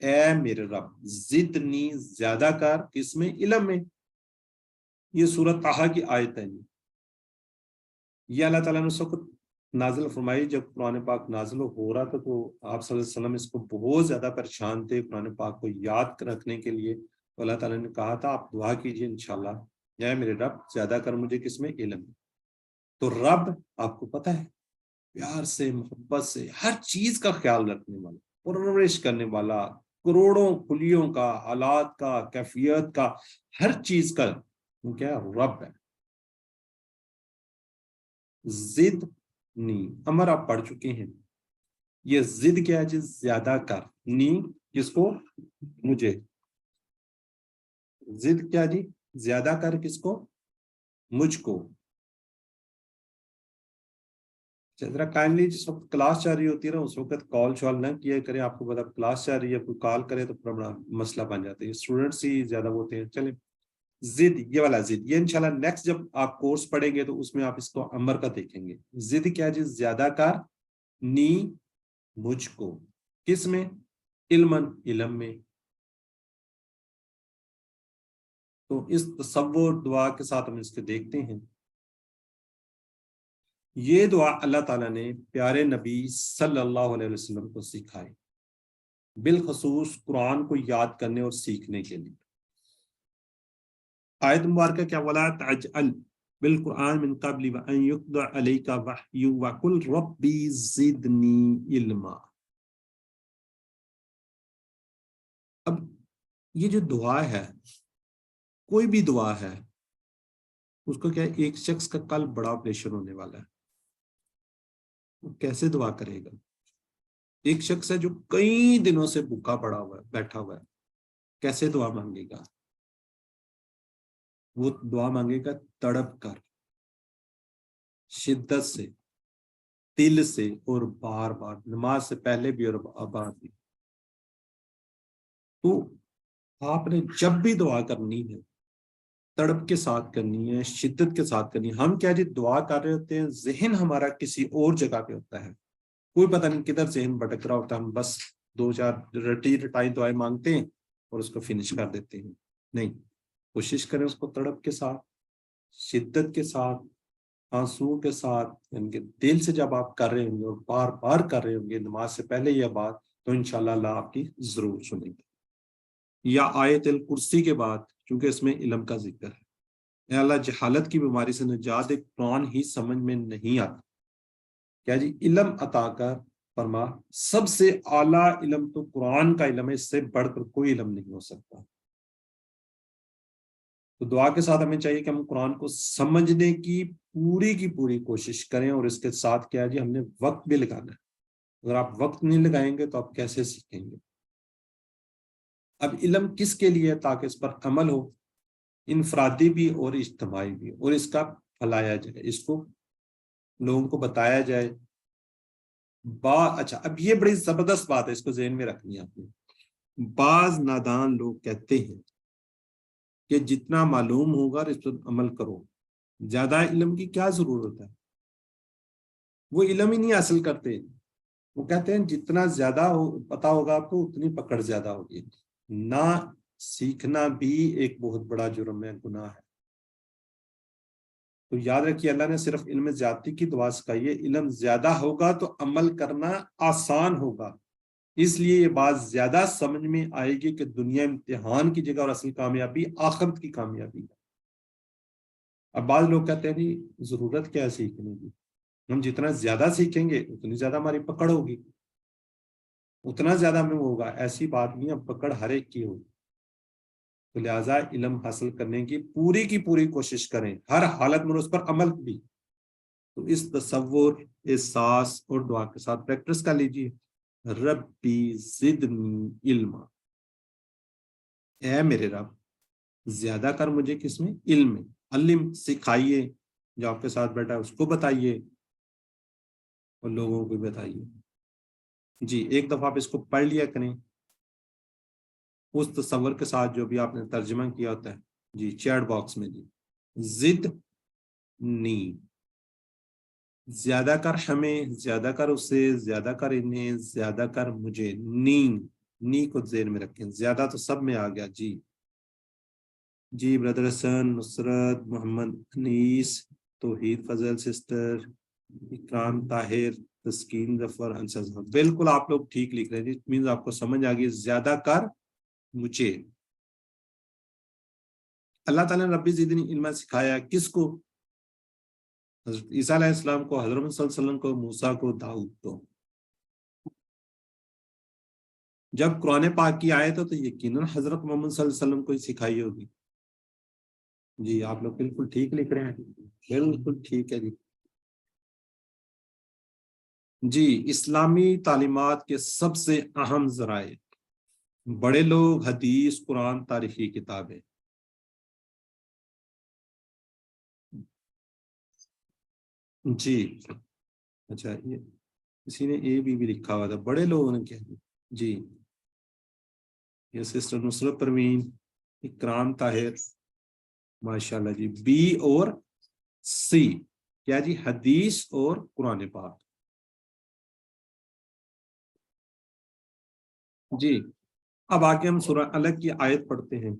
اے میرے رب زدنی زیادہ کر، کس میں؟ علم میں۔ یہ سورۃ طٰہٰ کی آیت ہے۔ یہ اللہ تعالیٰ نے اس وقت نازل فرمائی جب قرآن پاک نازل ہو رہا تھا، تو آپ صلی اللہ علیہ وسلم اس کو بہت زیادہ پریشان تھے قرآن پاک کو یاد رکھنے کے لیے۔ تو اللہ تعالیٰ نے کہا تھا آپ دعا کیجئے انشاءاللہ، یا میرے رب زیادہ کر مجھے کس میں؟ علم میں۔ تو رب آپ کو پتہ ہے پیار سے، محبت سے، ہر چیز کا خیال رکھنے والا، پرورش کرنے والا، کروڑوں کلیوں کا، حالات کا، کیفیت کا، ہر چیز کا وہ کیا؟ رب ہے۔ زد نی امر آپ پڑھ چکے ہیں۔ یہ زد کیا ہے جی؟ زیادہ کر، نی کس کو؟ مجھے۔ زد کیا جی؟ زیادہ کر کس کو؟ مجھ کو۔ ذرا کائنڈلی جس وقت کلاس چل رہی ہوتی ہے نا، اس وقت کال شال نہ کیا کریں، آپ کو پتا کلاس چل رہی ہے، کوئی کال کرے تو بڑا مسئلہ بن جاتا ہے، اسٹوڈنٹس ہی زیادہ ہوتے ہیں۔ چلیں زد، یہ والا زد، یہ انشاءاللہ نیکسٹ جب آپ کورس پڑھیں گے تو اس میں آپ اس کو امر کا دیکھیں گے۔ زد کیا جی؟ زیادہ کر، نی مجھ کو، کس میں؟ علم میں۔ تو اس تصور دعا کے ساتھ ہم اس کے دیکھتے ہیں۔ یہ دعا اللہ تعالیٰ نے پیارے نبی صلی اللہ علیہ وسلم کو سکھائی، بالخصوص قرآن کو یاد کرنے اور سیکھنے کے لیے۔ آیت مبارکہ کیا؟ وَلَا تَعْجَلْ بِالْقُرْآنِ مِنْ قَبْلِ وَأَنْ يُقْضَ عَلَيْكَ وَحْيُهُ وَقُلْ رَبِّ زِدْنِي عِلْمًا۔ اب یہ جو دعا ہے، کوئی بھی دعا ہے، اس کو کیا ہے؟ ایک شخص کا کل بڑا آپریشن ہونے والا ہے، وہ کیسے دعا کرے گا؟ ایک شخص ہے جو کئی دنوں سے بھوکا پڑا ہوا ہے، بیٹھا ہوا ہے، کیسے دعا مانگے گا؟ وہ دعا مانگے گا تڑپ کر، شدت سے، دل سے، اور بار بار، نماز سے پہلے بھی اور بعد بھی۔ تو آپ نے جب بھی دعا کرنی ہے تڑپ کے ساتھ کرنی ہے، شدت کے ساتھ کرنی ہے۔ ہم کیا جی دعا کر رہے ہوتے ہیں، ذہن ہمارا کسی اور جگہ پہ ہوتا ہے، کوئی پتہ نہیں کدھر ذہن بھٹک رہا ہوتا ہے، ہم بس دو چار رٹی رٹائی دعائیں مانگتے ہیں اور اس کو فنش کر دیتے ہیں۔ نہیں، کوشش کریں اس کو تڑپ کے ساتھ، شدت کے ساتھ، آنسو کے ساتھ، یعنی کہ دل سے جب آپ کر رہے ہوں گے اور بار بار کر رہے ہوں گے نماز سے پہلے یہ بات، تو انشاءاللہ اللہ آپ کی ضرور سنیں گے۔ یا آیت الکرسی کے بعد، چونکہ اس میں علم کا ذکر ہے، اے اللہ جہالت کی بیماری سے نجات قرآن ہی سمجھ میں نہیں آتا، کیا جی علم عطا کر فرما، سب سے اعلیٰ علم تو قرآن کا علم ہے، اس سے بڑھ کر کوئی علم نہیں ہو سکتا۔ تو دعا کے ساتھ ہمیں چاہیے کہ ہم قرآن کو سمجھنے کی پوری کوشش کریں، اور اس کے ساتھ کیا جی ہم نے وقت بھی لگانا ہے۔ اگر آپ وقت نہیں لگائیں گے تو آپ کیسے سیکھیں گے؟ اب علم کس کے لیے؟ تاکہ اس پر عمل ہو، انفرادی بھی اور اجتماعی بھی، اور اس کا پھیلایا جائے، اس کو لوگوں کو بتایا جائے۔ اچھا، اب یہ بڑی زبردست بات ہے، اس کو ذہن میں رکھنی ہے آپ نے۔ بعض نادان لوگ کہتے ہیں کہ جتنا معلوم ہوگا اس پر عمل کرو، زیادہ علم کی کیا ضرورت ہے؟ وہ علم ہی نہیں حاصل کرتے، وہ کہتے ہیں جتنا زیادہ پتا ہوگا آپ کو اتنی پکڑ زیادہ ہوگی۔ نہ سیکھنا بھی ایک بہت بڑا جرم ہے، گناہ ہے۔ تو یاد رکھیے اللہ نے صرف علم زیادتی کی دعا سکھائی ہے، علم زیادہ ہوگا تو عمل کرنا آسان ہوگا۔ اس لیے یہ بات زیادہ سمجھ میں آئے گی کہ دنیا امتحان کی جگہ اور اصل کامیابی آخرت کی کامیابی ہے۔ اب بعض لوگ کہتے ہیں جی ضرورت کیا ہے سیکھنے کی، ہم جتنا زیادہ سیکھیں گے اتنی زیادہ ہماری پکڑ ہوگی، اتنا زیادہ ہمیں ہوگا۔ ایسی بات نہیں ہے، پکڑ ہر ایک کی ہوگی۔ تو لہٰذا علم حاصل کرنے کی پوری کوشش کریں، ہر حالت میں اس پر عمل بھی۔ تو اس تصور، احساس اور دعا کے ساتھ پریکٹس کر لیجیے، ربی زدنی علما، اے میرے رب زیادہ کر مجھے کس میں؟ علم میں۔ علم سکھائیے، جو آپ کے ساتھ بیٹھا ہے اس کو بتائیے اور لوگوں کو بتائیے۔ جی ایک دفعہ آپ اس کو پڑھ لیا کریں اس تصور کے ساتھ جو بھی آپ نے ترجمہ کیا ہوتا ہے، جی چیٹ باکس میں۔ جی زد نی، زیادہ کر ہمیں، زیادہ کر اسے، زیادہ کر انہیں، زیادہ کر مجھے، نی نی کو ذہن میں رکھیں، زیادہ تو سب میں آ گیا جی۔ جی برادر حسن، نصرت، محمد انیس، توحید فضل سسٹر، اکرام طاہر، تسکین ظفر، انصر، بالکل آپ لوگ ٹھیک لکھ رہے ہیں جی، مینز آپ کو سمجھ آ گئی، زیادہ کر مجھے۔ اللہ تعالیٰ نے ربی زدنی علما سکھایا کس کو؟ حضرت عیسیٰ علیہ السلام کو، حضرت صلی اللہ علیہ وسلم کو، موسیٰ کو، داؤد کو۔ جب قرآن پاک کی آیت ہو تو یقیناً حضرت محمد صلی اللہ علیہ وسلم کو ہی سکھائی ہوگی۔ جی آپ لوگ بالکل ٹھیک لکھ رہے ہیں، بالکل ٹھیک ہے جی۔ جی اسلامی تعلیمات کے سب سے اہم ذرائع، بڑے لوگ، حدیث، قرآن، تاریخی کتابیں۔ جی اچھا، یہ کسی نے اے بی بھی لکھا ہوا تھا، بڑے لوگوں نے کیا؟ جی یہ سسٹر نصرت پروین، اکرام طاہر، ماشاءاللہ جی۔ بی اور سی کیا جی؟ حدیث اور قرآن پاک۔ جی اب آگے ہم سورہ الگ کی آیت پڑھتے ہیں۔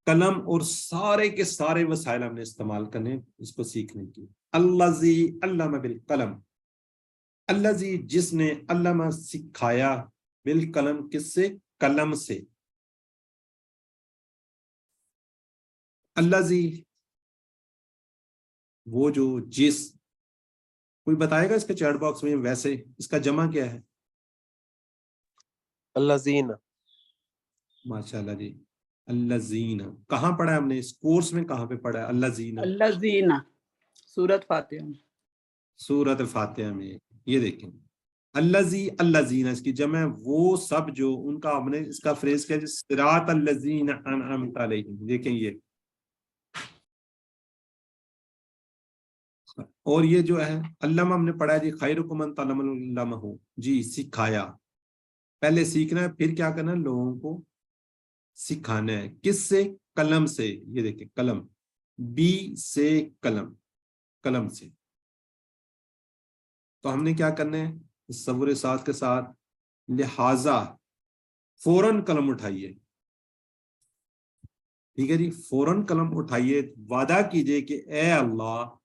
قلم اور سارے کے سارے وسائل ہم نے استعمال کرنے اس کو سیکھنے کی۔ الذی علم بالقلم، الذی جس نے، علم سکھایا، بالقلم کس سے؟ قلم سے۔ الذی وہ جو، جس، کوئی بتائے گا اس کے چیٹ باکس میں ویسے اس کا جمع کیا ہے؟ الذین، ماشاءاللہ جی، الذین کہاں پڑھا ہے ہم نے اس کورس میں؟ کہاں پہ پڑھا ہے الذین؟ الذین سورۃ فاتحہ میں، سورۃ الفاتحہ میں۔ یہ دیکھیں الذی، الذین اس کی جمع ہے وہ سب جو، ان کا ہم نے اس کا فریز کیا جس صراط الذین انعمت علیہم۔ دیکھیں یہ، اور یہ جو ہے علامہ ہم نے پڑھا ہے جی، خیرکم من تعلم العلمہ، جی سکھایا، پہلے سیکھنا ہے پھر کیا کرنا ہے؟ لوگوں کو سکھانا ہے۔ کس سے؟ قلم سے۔ یہ دیکھیں قلم، بی سے قلم، قلم سے۔ تو ہم نے کیا کرنا ہے تصور ساتھ کے ساتھ، لہذا فوراً قلم اٹھائیے، ٹھیک ہے جی، فوراً قلم اٹھائیے، وعدہ کیجئے کہ اے اللہ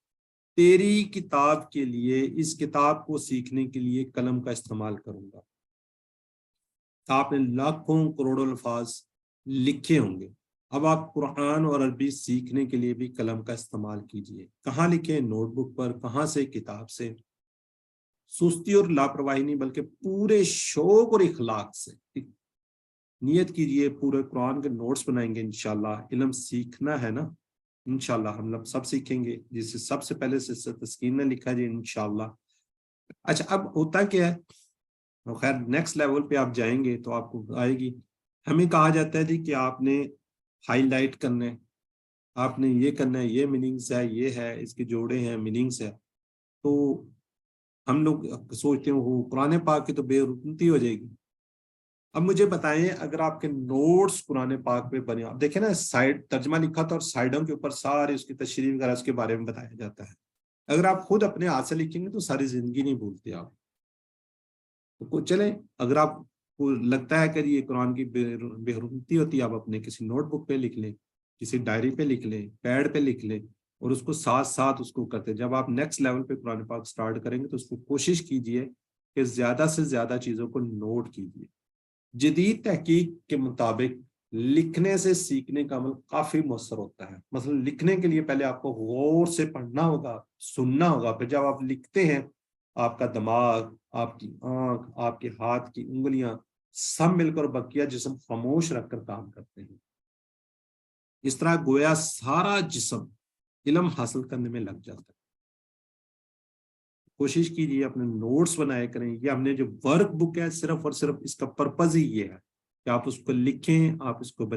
تیری کتاب کے لیے، اس کتاب کو سیکھنے کے لیے قلم کا استعمال کروں گا۔ آپ نے لاکھوں کروڑوں الفاظ لکھے ہوں گے، اب آپ قرآن اور عربی سیکھنے کے لیے بھی قلم کا استعمال کیجئے۔ کہاں لکھیں؟ نوٹ بک پر۔ کہاں سے؟ کتاب سے۔ سستی اور لاپرواہی نہیں بلکہ پورے شوق اور اخلاق سے نیت کیجئے، پورے قرآن کے نوٹس بنائیں گے انشاءاللہ۔ علم سیکھنا ہے نا، انشاءاللہ ہم لوگ سب سیکھیں گے، جس سے سب سے پہلے سے تسکین نے لکھا جی انشاءاللہ۔ اچھا اب ہوتا کیا ہے، خیر نیکسٹ لیول پہ آپ جائیں گے تو آپ کو آئے گی، ہمیں کہا جاتا ہے جی کہ آپ نے ہائی لائٹ کرنا ہے، آپ نے یہ کرنا ہے، یہ میننگز ہے، یہ ہے، اس کے جوڑے ہیں، میننگز ہے۔ تو ہم لوگ سوچتے ہیں وہ قرآن پاک کی تو بے رکنتی ہو جائے گی۔ اب مجھے بتائیں اگر آپ کے نوٹس قرآن پاک پہ بنے، آپ دیکھیں نا سائڈ ترجمہ لکھا تھا اور سائڈوں کے اوپر سارے اس کی تشریح وغیرہ اس کے بارے میں بتایا جاتا ہے۔ اگر آپ خود اپنے ہاتھ سے لکھیں گے تو ساری زندگی نہیں بھولتے آپ۔ تو چلیں اگر آپ کو لگتا ہے کہ یہ قرآن کی بے حرمتی ہوتی ہے، آپ اپنے کسی نوٹ بک پہ لکھ لیں، کسی ڈائری پہ لکھ لیں، پیڈ پہ لکھ لیں، اور اس کو ساتھ ساتھ اس کو کرتے ہیں۔ جب آپ نیکسٹ لیول پہ قرآن پاک سٹارٹ کریں گے تو اس کو کوشش کیجئے کہ زیادہ سے زیادہ چیزوں کو نوٹ کیجئے۔ جدید تحقیق کے مطابق لکھنے سے سیکھنے کا عمل کافی مؤثر ہوتا ہے۔ مثلا لکھنے کے لیے پہلے آپ کو غور سے پڑھنا ہوگا، سننا ہوگا، پھر جب آپ لکھتے ہیں آپ کا دماغ، آپ کی آنکھ، آپ کے ہاتھ کی انگلیاں سب مل کر بقیہ جسم خاموش رکھ کر کام کرتے ہیں۔ اس طرح گویا سارا جسم علم حاصل کرنے میں لگ جاتا ہے۔ کوشش کیجیے اپنے نوٹس بنائے کریں۔ یہ ہم نے جو ورک بک ہے صرف اور صرف اس کا پرپز ہی یہ ہے کہ آپ اس کو لکھیں، آپ اس کو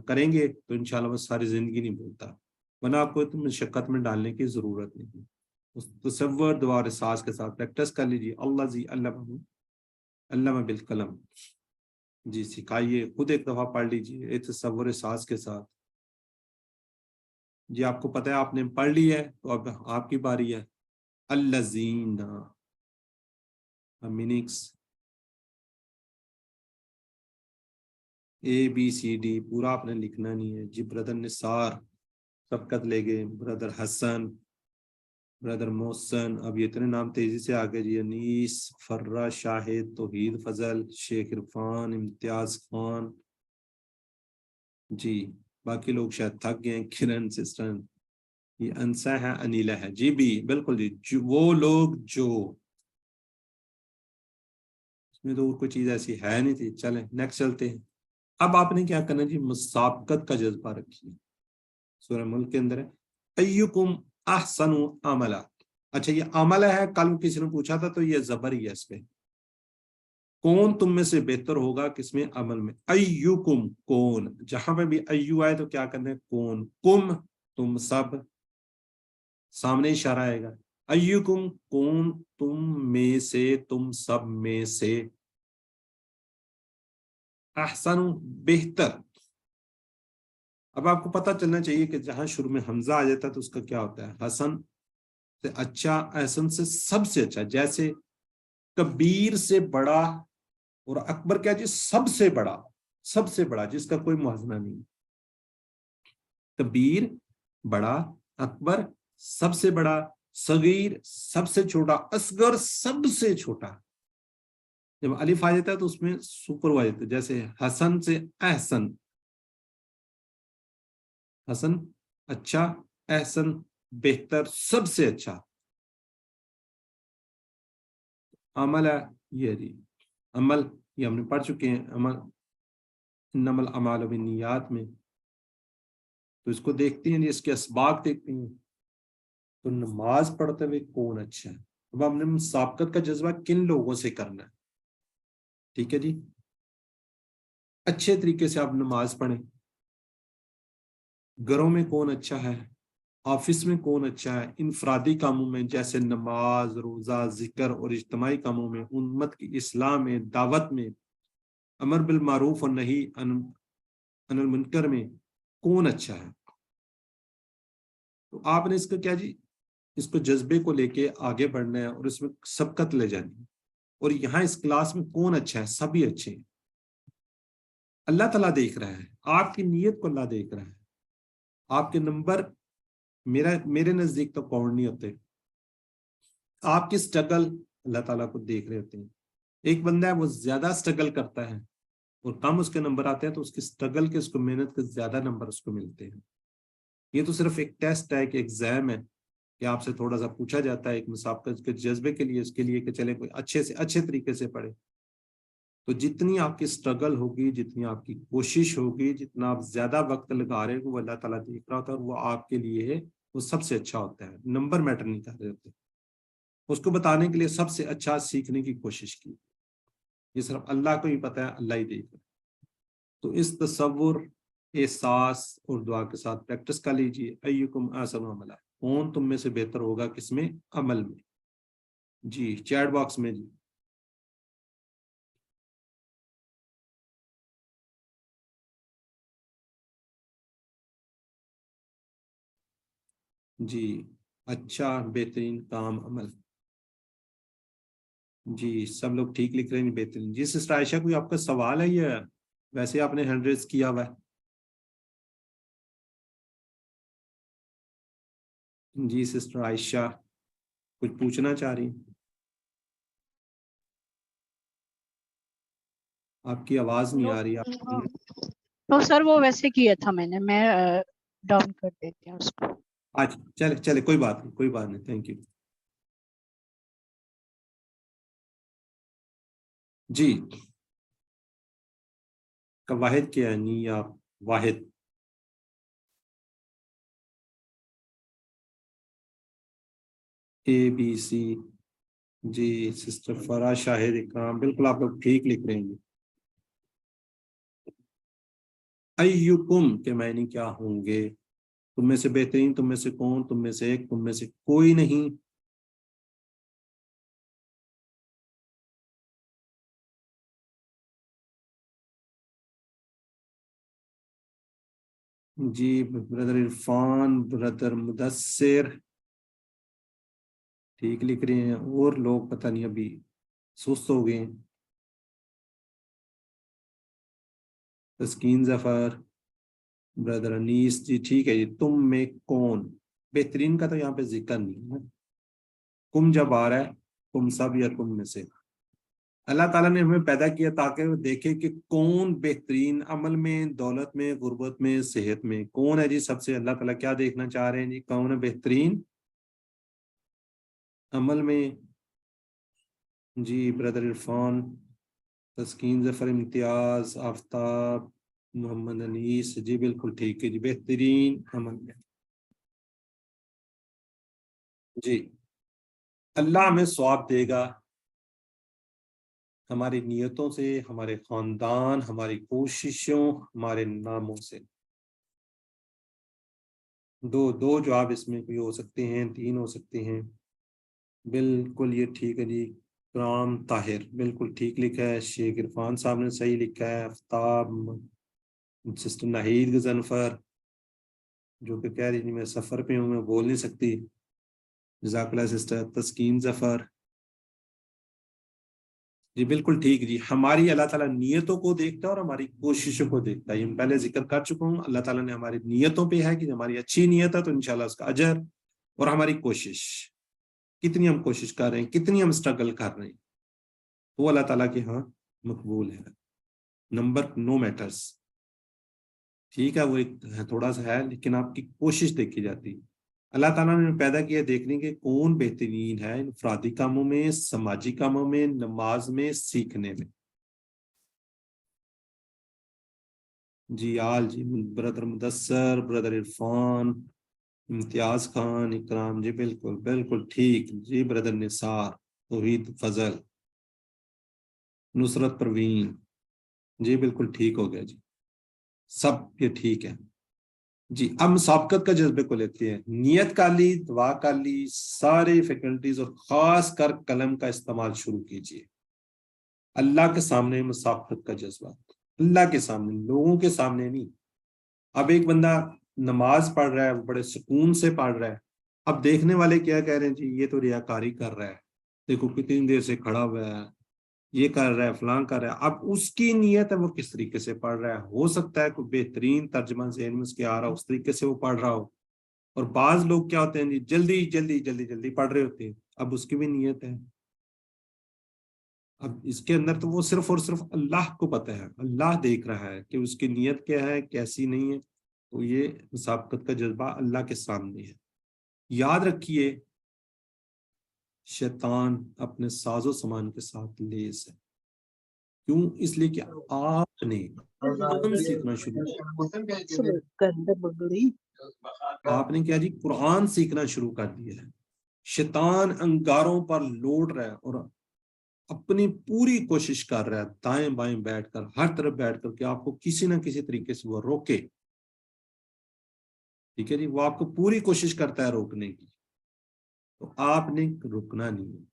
کریں گے تو انشاءاللہ وہ ساری زندگی نہیں بھولتا، ورنہ آپ کو مشقت میں ڈالنے کی ضرورت نہیں۔ تصور، دعا اور احساس کے ساتھ پریکٹس کر لیجیے۔ الذی علم بالقلم، جی سکھائیے، خود ایک دفعہ پڑھ لیجیے ایک تصور احساس کے ساتھ۔ جی آپ کو پتہ ہے آپ نے پڑھ لی ہے تو اب آپ کی باری ہے۔ الذین میننگس ABCD پورا آپ نے لکھنا نہیں ہے جی. بردر نثار سبقت لے گئے, بردر حسن, بردر محسن, اب یہ اتنے نام تیزی سے آگے جی. انیس, فرہ, شاہد, توحید فضل, شیخ عرفان, امتیاز خان جی. باقی لوگ شاید تھک گئے ہیں. کرن سسٹر, یہ انسا ہے, انیلا ہے جی. بھی بالکل جی, وہ لوگ جو, اس میں تو اور کوئی چیز ایسی ہے نہیں تھی. چلیں نیکسٹ چلتے ہیں. اب آپ نے کیا کرنا جی, مسابقت کا جذبہ رکھیے. سورہ ملک کے اندر ہے ایکم احسن عملا. اچھا یہ عمل ہے, کل کسی نے پوچھا تھا تو یہ زبر ہی ہے اس پہ. کون تم میں سے بہتر ہوگا کس میں, عمل میں. ایکم کون, جہاں پہ بھی ایو آئے تو کیا کرنا ہے, کون. کم تم سب, سامنے اشارہ آئے گا. ایکم کون تم میں سے, تم سب میں سے. احسن بہتر. اب آپ کو پتہ چلنا چاہیے کہ جہاں شروع میں حمزہ آ جاتا ہے تو اس کا کیا ہوتا ہے, حسن سے اچھا, احسن سے سب سے اچھا. جیسے کبیر سے بڑا اور اکبر کیا جی, سب سے بڑا, سب سے بڑا جس کا کوئی موازنہ نہیں. کبیر بڑا, اکبر سب سے بڑا, صغیر سب سے چھوٹا, اصغر سب سے چھوٹا. جب الف آ جاتا ہے تو اس میں سپر آ جاتا ہے. جیسے حسن سے احسن, حسن اچھا, احسن بہتر, سب سے اچھا. عمل ہے یہ جی, عمل یہ ہم نے پڑھ چکے ہیں. عمل انما الاعمال بالنیات میں تو اس کو دیکھتے ہیں, اس کے اسباق دیکھتے ہیں. تو نماز پڑھتے ہوئے کون اچھا ہے. اب ہم نے مسابقت کا جذبہ کن لوگوں سے کرنا ہے, ٹھیک ہے جی. اچھے طریقے سے آپ نماز پڑھیں. گھروں میں کون اچھا ہے, آفس میں کون اچھا ہے, انفرادی کاموں میں جیسے نماز, روزہ, ذکر اور اجتماعی کاموں میں, امت کی اصلاح میں, دعوت میں, امر بالمعروف اور نہی عن المنکر میں کون اچھا ہے. تو آپ نے اس کا کیا جی, اس کو جذبے کو لے کے آگے بڑھنا ہے اور اس میں سبقت لے جانی ہے. اور یہاں اس کلاس میں کون اچھا ہے, سبھی اچھے ہیں. اللہ تعالیٰ دیکھ رہا ہے, آپ کی نیت کو اللہ دیکھ رہا ہے. آپ کے نمبر میرے نزدیک تو کاؤنٹ نہیں ہوتے, آپ کی سٹرگل اللہ تعالیٰ کو دیکھ رہے ہوتے ہیں. ایک بندہ ہے وہ زیادہ سٹرگل کرتا ہے اور کم اس کے نمبر آتے ہیں, تو اس کی سٹرگل کے, اس کو محنت کے زیادہ نمبر اس کو ملتے ہیں. یہ تو صرف ایک ٹیسٹ ہے, ایک ایگزام ہے کہ آپ سے تھوڑا سا پوچھا جاتا ہے ایک مسابقت کے جذبے کے لیے, اس کے لیے کہ چلے کوئی اچھے طریقے سے پڑھے. تو جتنی آپ کی سٹرگل ہوگی, جتنی آپ کی کوشش ہوگی, جتنا آپ زیادہ وقت لگا رہے ہیں, وہ اللہ تعالیٰ دیکھ رہا ہوتا ہے, اور وہ آپ کے لیے وہ سب سے اچھا ہوتا ہے. نمبر میٹر نہیں کر رہے ہوتے. اس کو بتانے کے لیے سب سے اچھا سیکھنے کی کوشش کی. یہ صرف اللہ کو ہی پتہ ہے, اللہ ہی دیکھ رہا ہے. تو اس تصور, احساس اور دعا کے ساتھ پریکٹس کر لیجیے. ایکم احسن عملا, کون تم میں سے بہتر ہوگا کس میں, عمل میں. جی چیٹ باکس میں جی. جی اچھا, بہترین کام, عمل. جی سب لوگ ٹھیک لکھ رہے ہیں, بہترین. جی سسٹر عائشہ, کوئی آپ کا سوال ہے یا ویسے آپ نے ہینڈ ریز کیا ہوا ہے؟ جی سسٹر عائشہ کچھ پوچھنا چاہ رہی ہیں؟ آپ کی آواز نہیں آ رہی. آپ تو سر وہ ویسے کیا تھا میں نے, میں ڈاؤن کر دیتی ہوں اس کو. اچھا چلے کوئی بات نہیں, کوئی بات نہیں. Thank you. جی کا واحد کیا ہے, نہیں آپ واحد. ABC. جی سسٹر فرا, شاہد اکرام, بالکل آپ لوگ ٹھیک لکھ رہے ہیں. ایکم کے معنی کیا ہوں گے, تم میں سے بہترین, تم میں سے کون, تم میں سے ایک, تم میں سے کوئی نہیں. جی بردر عرفان, بردر مدثر ٹھیک لکھ رہے ہیں, اور لوگ پتہ نہیں ابھی سست ہو گئے ہیں. تسکین ظفر، بردر انیس جی ٹھیک ہے جی. تم میں کون، بہترین کا تو یہاں پہ ذکر نہیں ہے. کم جب آ رہا ہے تم سب یا تم میں سے، اللہ تعالیٰ نے ہمیں پیدا کیا تاکہ وہ دیکھے کہ کون بہترین عمل میں، دولت میں، غربت میں، صحت میں کون ہے جی سب سے. اللہ تعالیٰ کیا دیکھنا چاہ رہے ہیں جی، کون ہے بہترین عمل میں. جی بردر عرفان، تسکین ظفر، امتیاز، آفتاب، محمد انیس، جی بالکل ٹھیک ہے جی، بہترین عمل میں. جی اللہ ہمیں ثواب دے گا ہماری نیتوں سے، ہمارے خاندان، ہماری کوششوں، ہمارے ناموں سے. دو جواب اس میں کوئی ہو سکتے ہیں، 3 ہو سکتے ہیں. بالکل یہ ٹھیک ہے جی. کرام طاہر بالکل ٹھیک لکھا ہے. شیخ عرفان صاحب نے صحیح لکھا ہے. آفتاب، سسٹر ناہید غضنفر جو کہ کہہ رہی جی میں سفر پہ ہوں، میں بول نہیں سکتی. جزاک اللہ سسٹر. تسکین ظفر جی بالکل ٹھیک جی. ہماری اللہ تعالیٰ نیتوں کو دیکھتا ہے اور ہماری کوششوں کو دیکھتا ہے. یہ میں پہلے ذکر کر چکا ہوں. اللہ تعالیٰ نے ہماری نیتوں پہ ہے کہ ہماری اچھی نیت ہے تو انشاءاللہ اس کا اجر، اور ہماری کوشش کتنی ہم کوشش کر رہے ہیں، کتنی ہم اسٹرگل کر رہے ہیں، وہ اللہ تعالیٰ کے ہاں مقبول ہے. نمبر نو میٹرز، ٹھیک ہے وہ ایک تھوڑا سا ہے لیکن آپ کی کوشش دیکھی جاتی ہے. اللہ تعالیٰ نے پیدا کیا دیکھنے کے کون بہترین ہے انفرادی کاموں میں، سماجی کاموں میں، نماز میں، سیکھنے میں. جی آل جی، بردر مدثر، بردر عرفان، امتیاز خان، اکرام جی بالکل بالکل ٹھیک جی. بردر نثار، توحید فضل، نصرت پروین جی بالکل ٹھیک ہو گیا جی. سب یہ ٹھیک ہے جی. اب مسابقت کا جذبے کو لیتے ہیں. نیت کر لی، دعا کر لی، سارے فیکلٹیز اور خاص کر قلم کا استعمال شروع کیجیے. اللہ کے سامنے مسابقت کا جذبہ، اللہ کے سامنے، لوگوں کے سامنے نہیں. اب ایک بندہ نماز پڑھ رہا ہے، بڑے سکون سے پڑھ رہا ہے، اب دیکھنے والے کیا کہہ رہے ہیں جی یہ تو ریاکاری کر رہا ہے، دیکھو کتنی دیر سے کھڑا ہوا ہے، یہ کر رہا ہے، فلاں کر رہا ہے. اب اس کی نیت ہے وہ کس طریقے سے پڑھ رہا ہے. ہو سکتا ہے کوئی بہترین ترجمہ ذہن میں اس کے آ رہا ہو، اس طریقے سے وہ پڑھ رہا ہو. اور بعض لوگ کیا ہوتے ہیں جی جلدی جلدی جلدی جلدی پڑھ رہے ہوتے ہیں. اب اس کی بھی نیت ہے. اب اس کے اندر تو وہ صرف اور صرف اللہ کو پتہ ہے، اللہ دیکھ رہا ہے کہ اس کی نیت کیا ہے، کیسی نہیں ہے. تو یہ مسابقت کا جذبہ اللہ کے سامنے ہے. یاد رکھیے شیطان اپنے ساز و سامان کے ساتھ لیس ہے. کیوں؟ اس لیے کہ آپ نے قرآن سیکھنا شروع آپ نے کیا جی قرآن سیکھنا شروع کر دیا ہے. شیطان انگاروں پر لوٹ رہا ہے اور اپنی پوری کوشش کر رہا ہے دائیں بائیں بیٹھ کر، ہر طرف بیٹھ کر کہ آپ کو کسی نہ کسی طریقے سے وہ روکے. ٹھیک ہے جی، وہ آپ کو پوری کوشش کرتا ہے روکنے کی، تو آپ نے رکنا نہیں ہے.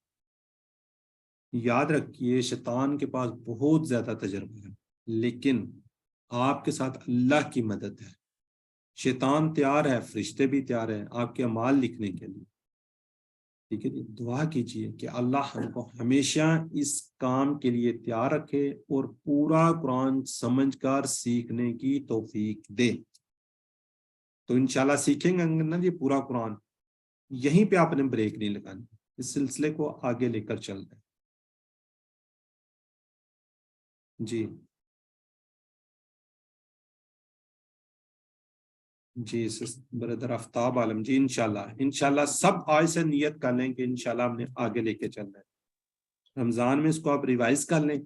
یاد رکھیے شیطان کے پاس بہت زیادہ تجربہ ہے لیکن آپ کے ساتھ اللہ کی مدد ہے. شیطان تیار ہے، فرشتے بھی تیار ہیں آپ کے اعمال لکھنے کے لیے. ٹھیک ہے جی، دعا کیجیے کہ اللہ ہم کو ہمیشہ اس کام کے لیے تیار رکھے اور پورا قرآن سمجھ کر سیکھنے کی توفیق دے. تو انشاءاللہ سیکھیں گے نا جی پورا قرآن. یہیں پہ آپ نے بریک نہیں لگانی، اس سلسلے کو آگے لے کر چل رہے. جی جی بردر آفتاب عالم جی انشاءاللہ سب آج سے نیت کر لیں کہ انشاءاللہ ہم نے آگے لے کے چلنا ہے. رمضان میں اس کو آپ ریوائز کر لیں،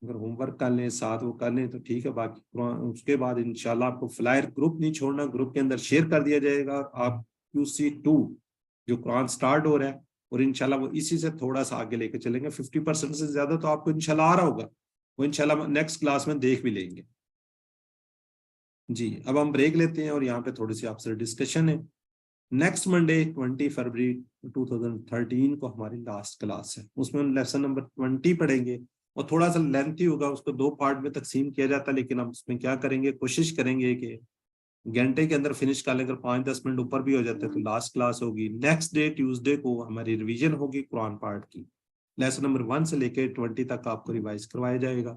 اگر ہوم ورک کر لیں ساتھ وہ کر لیں تو ٹھیک ہے. باقی اس کے بعد انشاءاللہ آپ کو فلائر گروپ نہیں چھوڑنا، گروپ کے اندر شیئر کر دیا جائے گا. آپ QC2 جو قرآن سٹارٹ ہو رہا ہے اور انشاءاللہ وہ اسی سے تھوڑا سا آگے لے کے چلیں گے. 50% سے زیادہ تو آپ کو انشاءاللہ آ رہا ہوگا، وہ انشاءاللہ نیکسٹ کلاس میں دیکھ بھی لیں گے. جی اب ہم بریک لیتے ہیں اور یہاں پہ تھوڑی سی آپ سے ڈسکشن ہے. نیکسٹ منڈے 20 فروری 2013 کو ہماری لاسٹ کلاس ہے، اس میں ہم لیسن نمبر 20 پڑھیں گے اور تھوڑا سا لینتھی ہوگا، اس کو 2 پارٹ میں تقسیم کیا جاتا ہے لیکن ہم اس میں کیا کریں گے، کوشش کریں گے کہ گھنٹے کے اندر فنش کر لیں. اگر 5-10 منٹ اوپر بھی ہو جاتے ہیں تو لاسٹ کلاس ہوگی. نیکسٹ ڈے ٹیوزڈے کو ہماری ریویژن ہوگی قرآن پارٹ کی. لیسن نمبر 1 سے لے کے 20 تک آپ کو ریوائز کروایا جائے گا.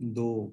2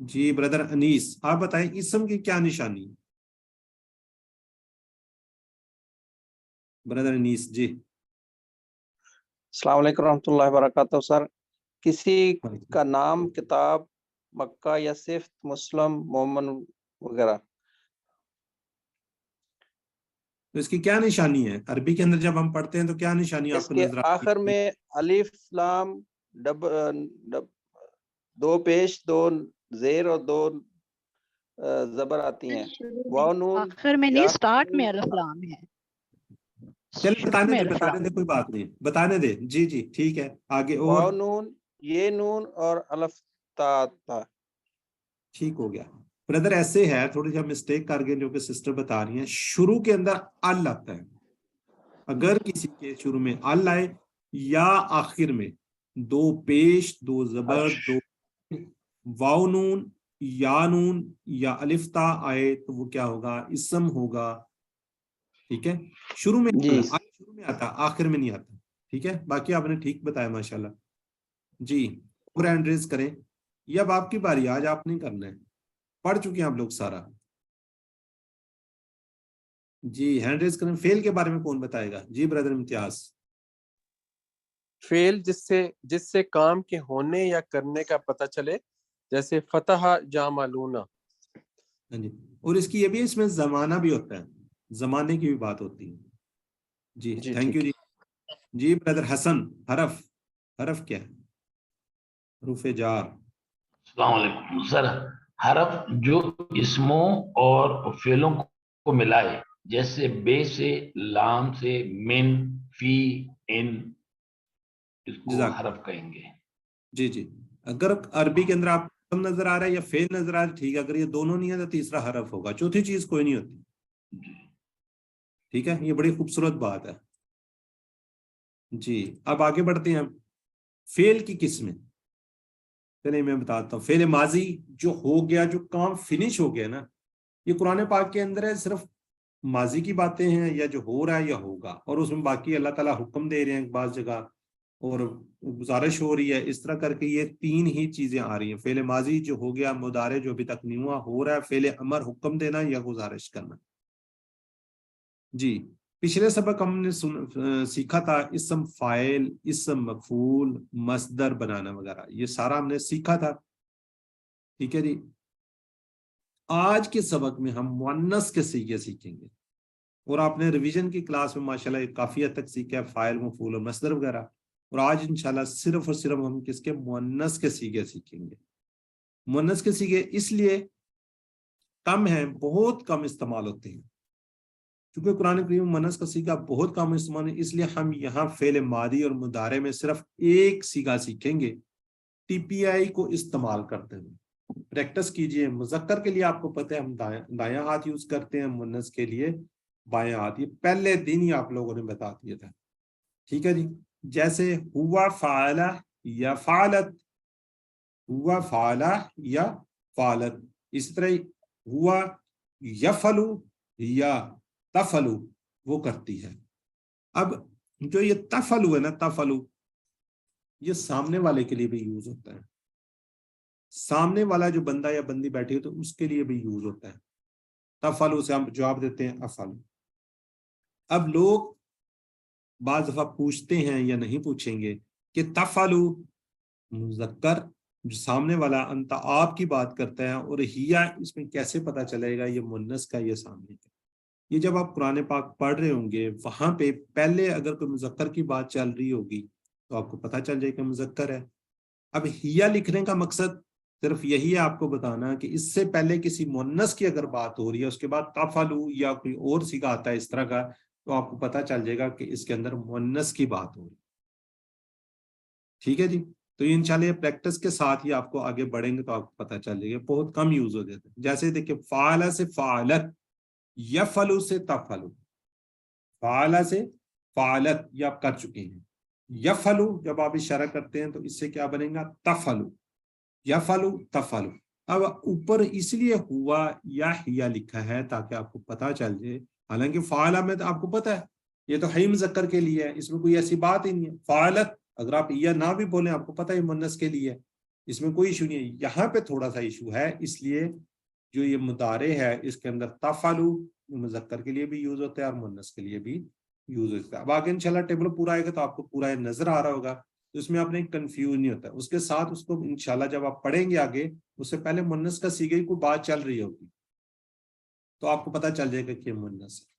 جی برادر انیس آپ بتائیں اسم کی کیا نشانی ہے؟ برادر انیس جی. السلام علیکم ورحمۃ اللہ وبرکاتہ. سر کسی کا نام کتاب مکہ یا صرف مسلم مومن وغیرہ؟ تو اس کی کیا نشانی ہے؟ عربی کے اندر جب ہم پڑھتے ہیں تو کیا نشانی آپ اس کو کے نظر آتی آخر ہے؟ میں الف لام دو پیش دو زیر اور دو زبر آتی ہیں. واو نون آخر میں نہیں سٹارٹ میں الف لام ہے. چل شروع بتانے میں دے الف بتانے لام. دے کوئی بات نہیں بتانے دے. جی جی ٹھیک ہے آگے. اور واو نون یہ نون اور الف تا تا. ٹھیک ہو گیا بردر. ایسے ہے تھوڑی سی مسٹیک کر گئے جو کہ سسٹر بتا رہی ہیں. شروع کے اندر ال آتا ہے. اگر کسی کے شروع میں ال آئے یا آخر میں دو پیش دو زبر دو واو نون یا نون یا الف تا آئے تو وہ کیا ہوگا؟ اسم ہوگا. ٹھیک ہے شروع میں جی شروع میں آتا آخر میں نہیں آتا. ٹھیک ہے باقی آپ نے ٹھیک بتایا ماشاءاللہ. جی اور ہینڈ ریز کریں. یہ اب آپ کی باری. آج آپ نہیں کرنا ہے. پڑھ چکے ہیں آپ لوگ سارا. جی ہینڈ ریز کریں. فیل کے بارے میں کون بتائے گا؟ جی برادر امتیاز. فعل جس سے کام کے ہونے یا کرنے کا پتہ چلے، جیسے فتح جاملون. ہاں جی. اور اس کی یہ بھی اس میں زمانہ بھی ہوتا ہے. زمانے کی بھی بات ہوتی ہے. جی تھینک یو جی. جی برادر حسن. حرف کیا ہے؟ حروف جار. السلام علیکم سر. حرف جو اسموں اور فعلوں کو ملائے، جیسے بے سے، لام سے، من، فی، ان، اس کو جزاک. حرف کہیں گے. جی جی اگر عربی کے اندر آپ نظر آ رہا ہے یا فعل نظر آ رہا ہے ٹھیک ہے. اگر یہ دونوں نہیں ہے تو تیسرا حرف ہوگا. چوتھی چیز کوئی نہیں ہوتی. ٹھیک ہے یہ بڑی خوبصورت بات ہے. جی اب آگے بڑھتے ہیں. فعل کی قسمیں چلے میں بتاتا ہوں. فعل ماضی جو ہو گیا، جو کام فنش ہو گیا نا، یہ قرآن پاک کے اندر ہے. صرف ماضی کی باتیں ہیں یا جو ہو رہا ہے یا ہوگا، اور اس میں باقی اللہ تعالیٰ حکم دے رہے ہیں بعض جگہ اور گزارش ہو رہی ہے. اس طرح کر کے یہ تین ہی چیزیں آ رہی ہیں. فعل ماضی جو ہو گیا، مضارع جو ابھی تک نہیں ہوا ہو رہا ہے، فعل امر حکم دینا یا گزارش کرنا. جی پچھلے سبق ہم نے سیکھا تھا اسم فاعل، اسم مفعول، مصدر بنانا وغیرہ. یہ سارا ہم نے سیکھا تھا. ٹھیک ہے جی. آج کے سبق میں ہم مؤنث کے صیغے سیکھیں گے. اور آپ نے ریویژن کی کلاس میں ماشاءاللہ کافی حد تک سیکھا ہے فاعل، مفعول اور مصدر وغیرہ. اور آج انشاءاللہ صرف اور صرف ہم کس کے؟ مؤنث کے صیغے سیکھیں گے. مؤنث کے صیغے اس لیے کم ہیں، بہت کم استعمال ہوتے ہیں. کیونکہ قرآن کریم مؤنث کا صیغہ بہت کم استعمال ہے، اس لیے ہم یہاں فعل ماضی اور مضارع میں صرف ایک صیغہ سیکھیں گے ٹی پی آئی کو استعمال کرتے ہیں. پریکٹس کیجئے. مذکر کے لیے آپ کو پتہ ہے ہم دایاں ہاتھ یوز کرتے ہیں، مؤنث کے لیے بایاں ہاتھ. یہ پہلے دن ہی آپ لوگوں نے بتا دیا تھا. ٹھیک ہے جی. جیسے ہوا فعلا یا فعلت، ہوا فعلا یا فعلت. اس طرح ہوا یفعلو یا تفعلو، وہ کرتی ہے. اب جو یہ تفعلو ہے نا، تفعلو یہ سامنے والے کے لیے بھی یوز ہوتا ہے. سامنے والا جو بندہ یا بندی بیٹھی ہو تو اس کے لیے بھی یوز ہوتا ہے. تفعلو سے ہم جواب دیتے ہیں افعلو. اب لوگ بعض دفعہ پوچھتے ہیں یا نہیں پوچھیں گے کہ تفعلو مذکر جو سامنے والا انت آپ کی بات کرتا ہے، اور ہیا اس میں کیسے پتا چلے گا یہ مؤنث کا یہ سامنے کا؟ یہ جب آپ قرآن پاک پڑھ رہے ہوں گے وہاں پہ پہلے اگر کوئی مذکر کی بات چل رہی ہوگی تو آپ کو پتا چل جائے کہ مذکر ہے. اب ہیا لکھنے کا مقصد صرف یہی ہے آپ کو بتانا کہ اس سے پہلے کسی مؤنث کی اگر بات ہو رہی ہے، اس کے بعد تفعلو یا کوئی اور صیغہ آتا ہے اس طرح کا، تو آپ کو پتا چل جائے گا کہ اس کے اندر مؤنث کی بات ہو رہی ہے. ٹھیک ہے جی. تو یہ انشاءاللہ پریکٹس کے ساتھ ہی آپ کو آگے بڑھیں گے تو آپ کو پتا چل جائے گا. بہت کم یوز ہو جاتا ہے. جیسے دیکھیں فعلا سے فعلت، یفعلو سے تفعلو. فعلا سے فعلت یہ آپ کر چکے ہیں. یفعلو جب آپ اشارہ کرتے ہیں تو اس سے کیا بنے گا؟ تفعلو. یفعلو تفعلو. اب اوپر اس لیے ہوا یا ہیا لکھا ہے تاکہ آپ کو پتا چل جائے. حالانکہ فعلا میں تو آپ کو پتا ہے یہ تو ہے مذکر کے لیے ہے، اس میں کوئی ایسی بات ہی نہیں ہے. فعلت اگر آپ یا نہ بھی بولیں آپ کو پتا ہے مؤنث کے لیے. اس میں کوئی ایشو نہیں ہے. یہاں پہ تھوڑا سا ایشو ہے, اس لیے جو یہ مضارع ہے اس کے اندر تفعلوا مذکر کے لیے بھی یوز ہوتا ہے اور مؤنث کے لیے بھی یوز ہوتا ہے. اب آگے انشاءاللہ ٹیبل پورا آئے گا تو آپ کو پورا نظر آ رہا ہوگا, تو اس میں آپ نے کنفیوز نہیں ہوتا. اس کے ساتھ اس کو انشاءاللہ جب آپ پڑھیں گے آگے, اس سے پہلے مؤنث کا صیغے کی کوئی بات چل رہی ہوگی تو آپ کو پتہ چل جائے گا کہ یہ مؤنث ہے.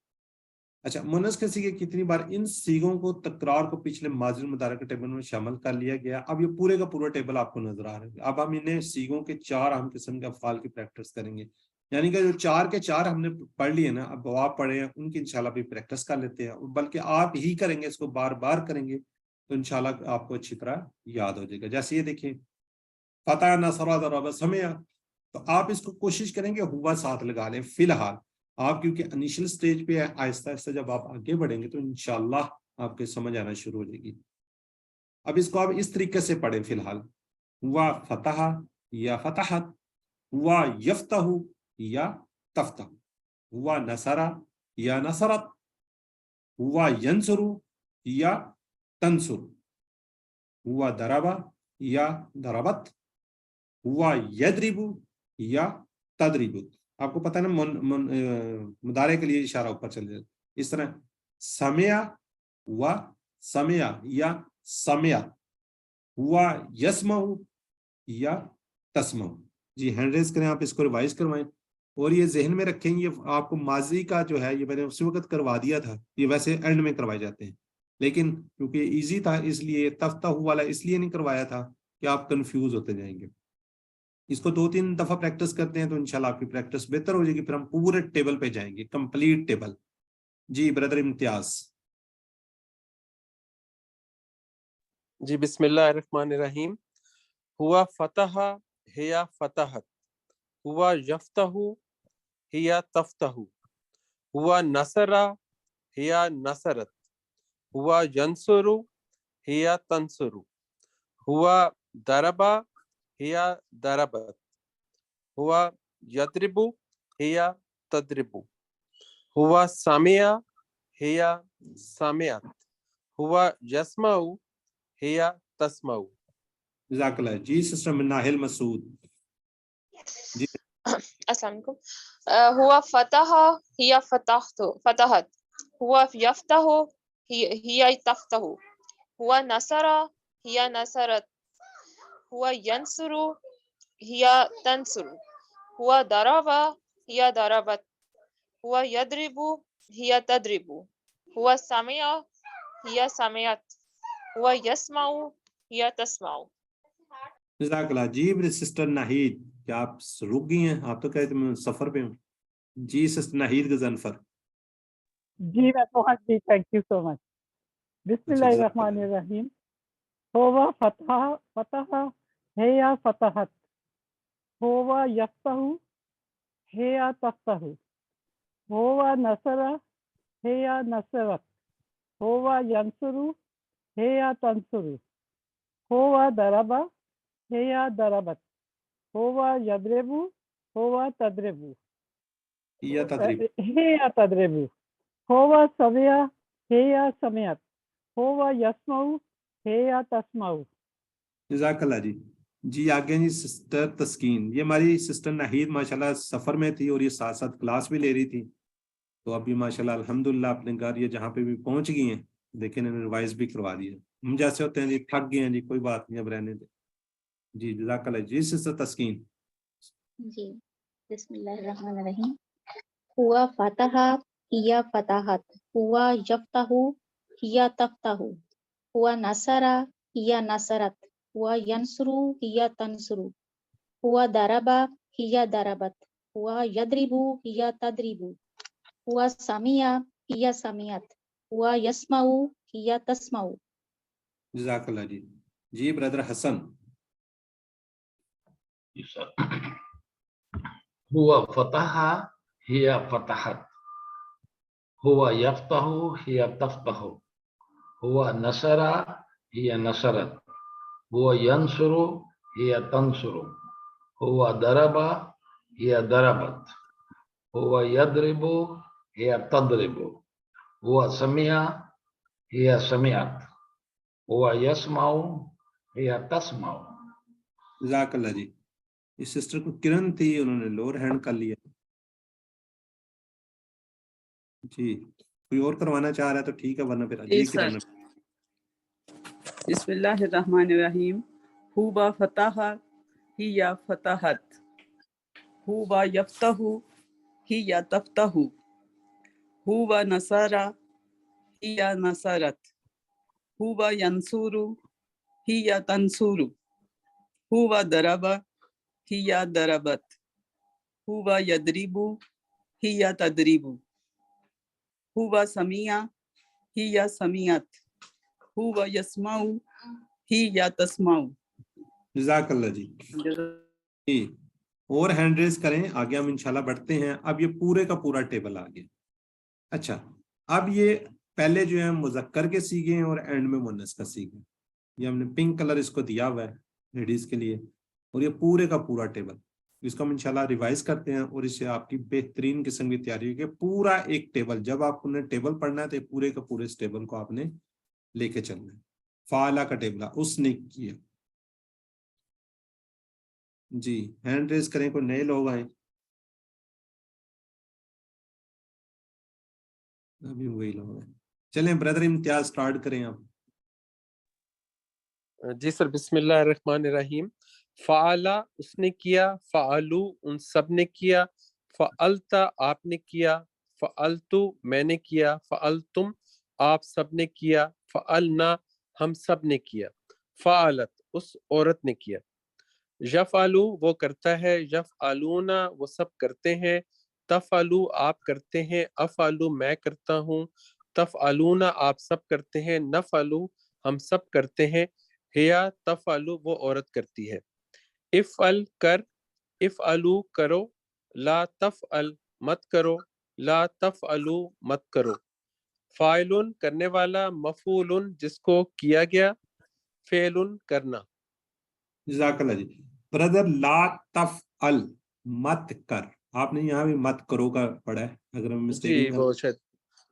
اچھا, مؤنث کے صیغے کتنی بار, ان صیغوں کو تکرار کو پچھلے ماضی المضارع کے ٹیبل میں شامل کر لیا گیا. اب یہ پورے کا پورا ٹیبل آپ کو نظر آ رہا ہے. اب ہم انہیں صیغوں کے 4 اہم قسم کے افعال کی پریکٹس کریں گے, یعنی کہ جو 4 کے 4 ہم نے پڑھ لیے نا, اب آپ پڑھے ہیں ان کی انشاءاللہ بھی پریکٹس کر لیتے ہیں, بلکہ آپ ہی کریں گے, اس کو بار بار کریں گے تو انشاءاللہ آپ کو اچھی طرح یاد ہو جائے گا. جیسے یہ دیکھیں فتح نصر ضرب سمع, تو آپ اس کو کوشش کریں گے ہوا ساتھ لگا لیں. فی الحال آپ کیونکہ انیشل سٹیج پہ ہے, آہستہ آہستہ جب آپ آگے بڑھیں گے تو انشاءاللہ آپ کے سمجھ آنا شروع ہو جائے گی. اب اس کو آپ اس طریقے سے پڑھیں. فی الحال ہوا فتح یا فتحت, ہوا یفتح یا تفتح, ہوا نصر یا نصرت, ہوا ینصر یا تنصر, ہوا ضرب یا ضربت, ہوا یضرب یا تضرب. آپ کو پتہ ہے نا مضارع کے لیے اشارہ اوپر چل جائے. اس طرح سمع و سمع یا سمعت, ہوا یسمع یا تسمع. جی ہینڈ ریز کریں, آپ اس کو ریوائز کروائیں اور یہ ذہن میں رکھیں. یہ آپ کو ماضی کا جو ہے یہ میں نے اسی وقت کروا دیا تھا, یہ ویسے اینڈ میں کروائے جاتے ہیں, لیکن کیونکہ ایزی تھا اس لیے تفتح والا اس لیے نہیں کروایا تھا کہ آپ کنفیوز ہوتے جائیں گے. اس کو 2-3 دفعہ پریکٹس کرتے ہیں تو انشاءاللہ آپ کی پریکٹس بہتر ہو جائے گی. پھر ہم پورے ٹیبل پہ جائیں گے, کمپلیٹ ٹیبل. جی بردر امتیاز. جی بسم اللہ الرحمن الرحیم. ہوا فتح ہیا فتحت, ہوا یفتح ہیا تفتح, ہوا نصر ہیا نصرت, ہوا ینصر ہیا تنصر, ہوا ضرب ہیا ضربت, ہوا یضرب ہیا تضرب, ہوا سمع ہیا سمعت, ہوا یسمع ہیا تسمع. جزاک اللہ. جی سسٹر مناہل مسعود. جی السلام علیکم. ہوا فتح ہیا فتحت, ہوا یفتح ہیا تفتح, ہوا نصر ہیا نصرت, ہوا ینصر ہیا تنصر, ہوا ضرب ہیا ضربت, ہوا یضرب ہیا تضرب, ہوا سمع ہیا سمعت, ہوا یسمع ہیا تسمع. جزاک اللہ. جی سسٹر ناہید, کیا آپ رک گئی ہیں؟ آپ تو کہتے ہیں میں سفر پہ ہوں. جی سسٹر ناہید غضنفر. جی میں پہنچ گئی, تھینک یو سو مچ. بسم اچھا اللہ جزاک الرحمن اللہ. الرحیم. ہوا فتح ہے یا فتحت, ہوا یفتح ہے یا تفتح, ہوا نصر ہے یا نصرت, ہوا ینصر ہے یا تنصر, ہوا ضرب ہے یا ضربت, ہوا یضرب ہوا تضرب یا تدریب. ہے یا تضرب, ہوا سمع ہے یا سمعت, ہوا یسمع ہے یا تسمع. جزاک اللہ. جی جی آگے جی سسٹر تسکین. یہ ہماری سسٹر ناہید ماشاءاللہ سفر میں تھی اور یہ ساتھ ساتھ کلاس بھی لے رہی تھی, تو ابھی ماشاءاللہ الحمدللہ اپنے گھر یہ جہاں پہ بھی پہنچ گئی ہیں, لیکن انہوں نے ریوائز بھی کروا دیا. ہم جیسے ہوتے ہیں جی تھک گئے ہیں جی, کوئی بات نہیں, اب رہنے دیں. جی جزاک اللہ. جی سسٹر تسکین. جی بسم اللہ الرحمن الرحیم. ہوا فتح ہیا فتحت, ہوا یفتح ہیا تفتح, ہوا نصر ہیا نصرت, ہوا ینصر ہیا تنصر, ہوا ضرب ہیا ضربت, ہوا یضرب ہیا تضرب, ہوا سمع ہیا سمعت, ہوا یسمع ہیا تسمع. جزاک اللہ. جی جی برادر حسن. ہوا فتح ہیا فتحت, ہوا یفتح ہیا تفتح, ہوا نصر ہیا نصرت, ہوا ینصر ہیا تنصر, ہوا ضرب ہیا ضربت, ہوا یضرب ہیا تضرب, ہوا سمع ہیا سمعت, ہوا یسمع ہیا تسمع. جزاک اللہ جی. اس سسٹر کو کرن تھی, انہوں نے لوور ہینڈ کر لیا جی. کوئی اور کروانا چاہ رہا ہے تو ٹھیک ہے, ورنہ پھر جی اجی سر. کرنا. بسم اللہ الرحمن الرحیم. ہوا فتح ہی فتحت. ہوا یفتح ہی تفتح. ہوا نصر ہی نصرت. ہوا ینصر ہی تنصر. ہوا ضرب ہی ضربت. ہوا یضرب ہی تضرب. ہوا سمیع ہی سمیعت. ہوا یسمع ہی تسمع. جزاک اللہ جی. جی اور ہینڈ ریز کریں, آگے ہم انشاءاللہ بڑھتے ہیں. اب یہ پورے کا پورا ٹیبل آ گیا. اچھا, اب یہ پہلے جو ہے مذکر کے سیگے ہیں اور اینڈ میں مؤنث کا سیگا. یہ ہم نے پنک کلر اس کو دیا ہوا ہے لیڈیز کے لیے, اور یہ پورے کا پورا ٹیبل, اس کو ہم انشاءاللہ ریوائز کرتے ہیں اور اس سے آپ کی بہترین قسم کی تیاری ہوگی. پورا ایک ٹیبل, جب آپ نے ٹیبل پڑھنا ہے تو پورے کا پورے اس ٹیبل کو آپ نے لے کے چلنا ہے. فعلا کا ٹیبل اس نے کیا. جی ہینڈ ریز کریں, کوئی نئے لوگ آئیں. ابھی وہی لوگ ہیں. چلیں برادر امتیاز سٹارٹ کریں آپ. جی سر. بسم اللہ الرحمن الرحیم. فعلا اس نے کیا, فعلو ان سب نے کیا, فعلتا آپ نے کیا, فعلتو میں نے کیا, فعلتم آپ سب نے کیا, فعلنا ہم سب نے کیا, فعلت اس عورت نے کیا. یفعلو وہ کرتا ہے, یفعلونا وہ سب کرتے ہیں, تفعلو آپ کرتے ہیں, افعلو میں کرتا ہوں, تفعلونا آپ سب کرتے ہیں, نفعلو ہم سب کرتے ہیں, ہیا تفعلو وہ عورت کرتی ہے. افعل کر, افعلو کرو, لا تفعل مت کرو, لا تفعلو مت کرو. فاعلن کرنے والا, مفعولن جس کو کیا گیا, فعلن کرنا. جزاک اللہ جی. برادر لا تفعل مت کر, آپ نے یہاں بھی مت کرو کا پڑھا ہے, اگر ہم جی وہ شاید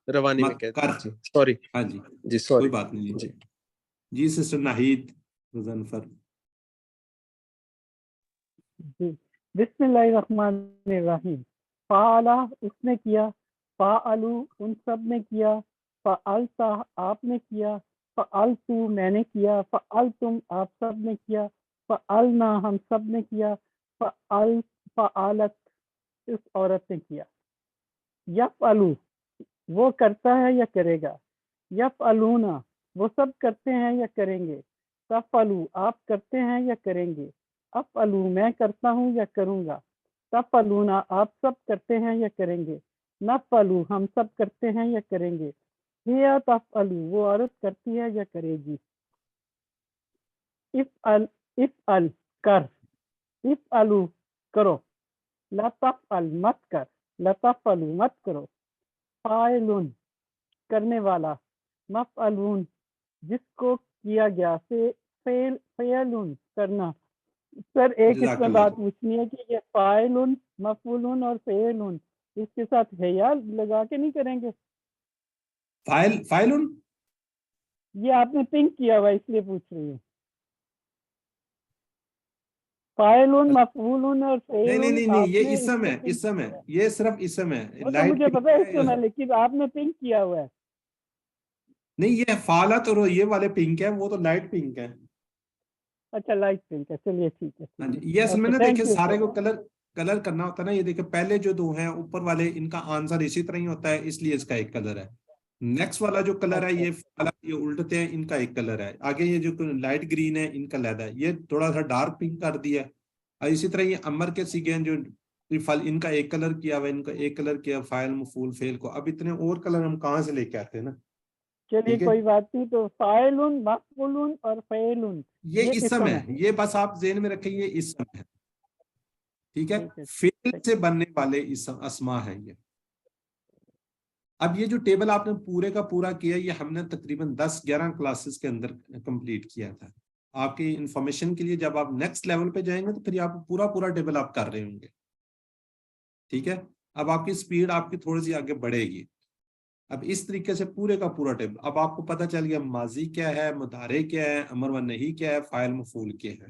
روانی میں کہتے ہیں. جی سوری. ہاں جی جی سوری. کوئی بات نہیں جی. جی سسٹر ناہید مظفر. جی بسم اللہ الرحمن الرحیم. فعلا اس نے کیا, فعلو ان سب نے کیا, فعلتا آپ نے کیا, فعلتو میں نے کیا, فعلتم آپ سب نے کیا, فعلنا ہم سب نے کیا, فعلت اس عورت نے کیا. یفعلو وہ کرتا ہے یا کرے گا, یفعلونا وہ سب کرتے ہیں یا کریں گے, تفعلو آپ کرتے ہیں یا کریں گے, افعلو میں کرتا ہوں یا کروں گا, تفعلونا آپ سب کرتے ہیں یا کریں گے, نفعلو ہم سب کرتے ہیں یا کریں گے, ہیا تفعلو وہ عورت کرتی ہے یا کرے گی. افعل کر, افعلو کرو, لا تفعل مت کر, لا تفعلو مت کرو. فاعلن کرنے والا, مفعلون جس کو کیا گیا, فعلن کرنا. سر ایک اس میں بات پوچھنی ہے کہ یہ فاعلن, مفعولن اور فعلن اس کے ساتھ حیا لگا کے نہیں کریں گے؟ فاعلن یہ آپ نے پنک کیا ہوا اس لیے پوچھ رہی ہوں. فاعلن, مفعولن اور فعلن. نہیں یہ اسم ہے, اسم ہے, یہ صرف اسم ہے. مجھے پتا ہے اسم ہے, لیکن آپ نے پنک کیا ہوا ہے. نہیں یہ فعلت اور یہ والے پنک ہے, وہ تو لائٹ پنک ہے. اچھا لائٹ پنک ہے, چلیے ٹھیک ہے. ہاں جی, یہ اصل میں نا دیکھیں سارے کو کلر کرنا ہوتا ہے نا. یہ دیکھیں پہلے جو دو ہیں اوپر والے, ان کا آنسر اسی طرح ہی ہوتا ہے, اس لیے اس کا ایک کلر ہے. نیکسٹ والا جو کلر ہے یہ الٹتے ہیں, ان کا ایک کلر ہے. آگے یہ جو لائٹ گرین ہے ان کا لیدا ہے, یہ تھوڑا سا ڈارک پنک کر دیا ہے. اور اسی طرح یہ امر کے سیگے ہیں جو ان کا ایک کلر کیا ہوا, ان کا ایک کلر کیا, فاعل مفعول فعل کو. اب اتنے اور کلر ہم کہاں سے لے کے آتے ہیں نا. چلیے کوئی بات نہیں. تو فاعلن, مفعولن اور فعلن یہ اسم ہے, یہ بس آپ ذہن میں رکھیں یہ اسم ہے. ٹھیک ہے, فعل سے بننے والے اسما ہیں یہ. اب یہ جو ٹیبل آپ نے پورے کا پورا کیا, یہ ہم نے تقریباً 10-11 کلاسز کے اندر کمپلیٹ کیا تھا. آپ کی انفارمیشن کے لیے جب آپ نیکسٹ لیول پہ جائیں گے تو پھر آپ پورا ٹیبل آپ کر رہے ہوں گے. ٹھیک ہے, اب آپ کی سپیڈ آپ کی تھوڑی سی آگے بڑھے گی. اب اس طریقے سے پورے کا پورا ٹیبل, اب آپ کو پتہ چل گیا ماضی کیا ہے, مضارع کیا ہے, امر و نہی کیا ہے, فاعل مفعول کیا ہے.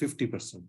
50%,